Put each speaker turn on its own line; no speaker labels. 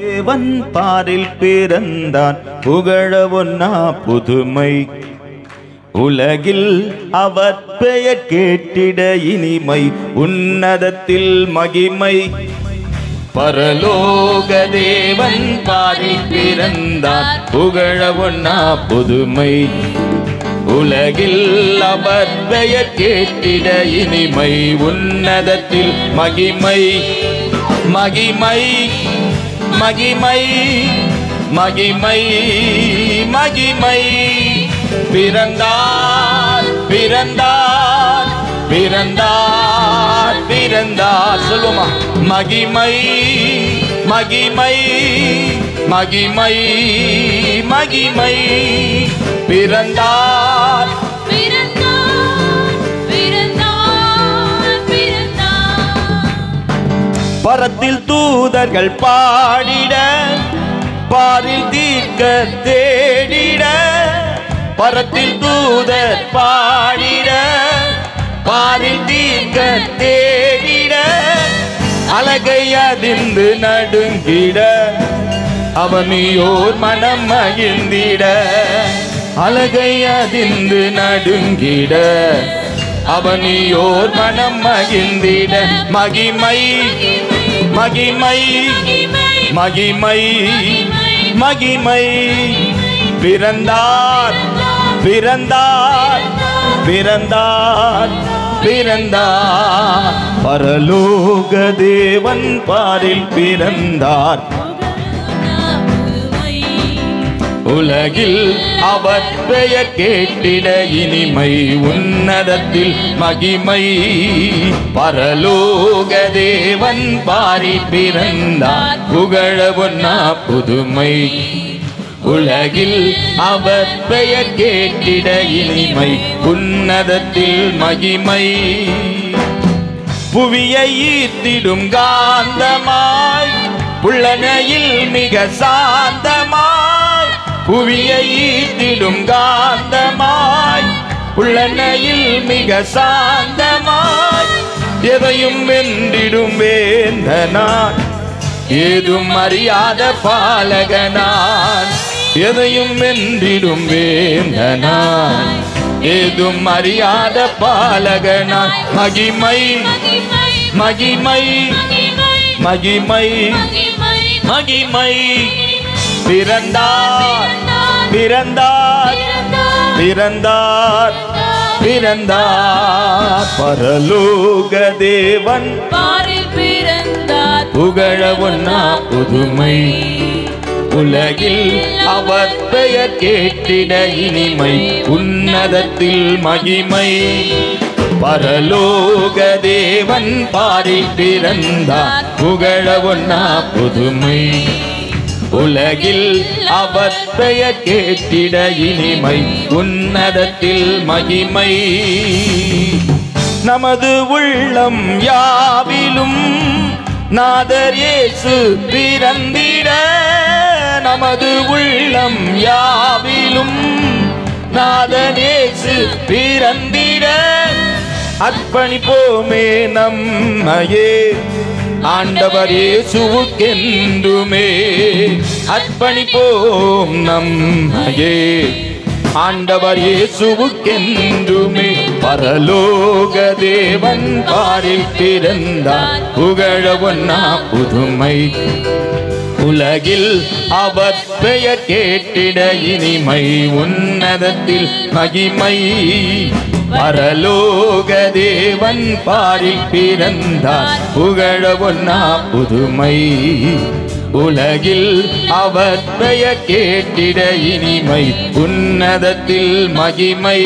தேவன் பாரில் பிறந்தான் புகழ ஒன்னா புதுமை உலகில் அவர் பெயர் கேட்டிட இனிமை உன்னதத்தில் மகிமை பரலோக தேவன் பாரில் பிறந்தான் புகழ ஒன்னா புதுமை உலகில் அவர் பெயர் கேட்டிட இனிமை உன்னதத்தில் மகிமை மகிமை மகிமை மகிமை மகிமை பிறந்தார் பிறந்தார் பிறந்தார் பிறந்தார் சொல்லுமா மகிமை மகிமை மகிமை மகிமை பிறந்தார் பரத்தில் தூதர்கள் பாடிட பாரில் தீர்க்க தேடிட பரத்தில் தூதர் பாடிட பாரில் தீர்க்க தேடிட அழகை அதிர்ந்து நடுங்கிட அவனியோர் மனம் மகிழ்ந்திட அழகை அதிர்ந்து நடுங்கிட அவனியோர் மனம் மகிழ்ந்திட மகிமை மகிமை மகிமை மகிமை பிறந்தார் பிறந்தார் பிறந்தார் பிறந்தார் பரலோக தேவன் பாரில் பிறந்தார் உலகில் அவர் பெயர் கேட்டிட இனிமை உன்னதத்தில் மகிமை பரலோக தேவன் பாரில் பிறந்தார் புகழ ஒன்னா புதுமை உலகில் அவர் பெயர் கேட்டிட இனிமை உன்னதத்தில் மகிமை புவியை ஈர்த்திடும் காந்தமாய் புள்ளனையில் மிக சாந்தமாய் புவியை ஈர்த்திடும் காந்தமாய் புள்ளனையில் மிக சாந்தமாய் எதையும் வென்றிடும் வேந்தனான் ஏதும் அறியாத பாலகனான் எதையும் வென்றிடும் வேந்தனான் ஏதும் அறியாத பாலகனான் மகிமை மகிமை மகிமை மகிமை பிறந்தார் பிறந்தார் பிறந்தார் பிறந்தார் பரலோக தேவன் பாரில் பிறந்தார் புகழ ஒன்னா புதுமை உலகில் அவர் பெயர் கேட்டிட இனிமை உன்னதத்தில் மகிமை பரலோக தேவன் பாரில் பிறந்தார் புகழ ஒன்னா புதுமை உலகில் அவர் பெயர் கேட்டிட இனிமை உன்னதத்தில் மகிமை நமது உள்ளம் யாவிலும் நாதர் இயேசு பிறந்திட நமது உள்ளம் யாவிலும் நாதர் இயேசு பிறந்திட அர்ப்பணிப்போமே நம்மையே ஆண்டவர் இயேசுவுக்கென்றுமே அர்ப்பணிப்போம் நம்மையே ஆண்டவர் இயேசுவுக்கென்றுமே பரலோக தேவன் பாரில் பிறந்தார் புகழ ஒன்னா புதுமை உலகில் அவர் பெயர் கேட்டிட இனிமை உன்னதத்தில் மகிமை பரலோக தேவன் பாரில் பிறந்தார் புகழ ஒன்னா புதுமை உலகில் அவர் பெயர் கேட்டிட இனிமை உன்னதத்தில் மகிமை.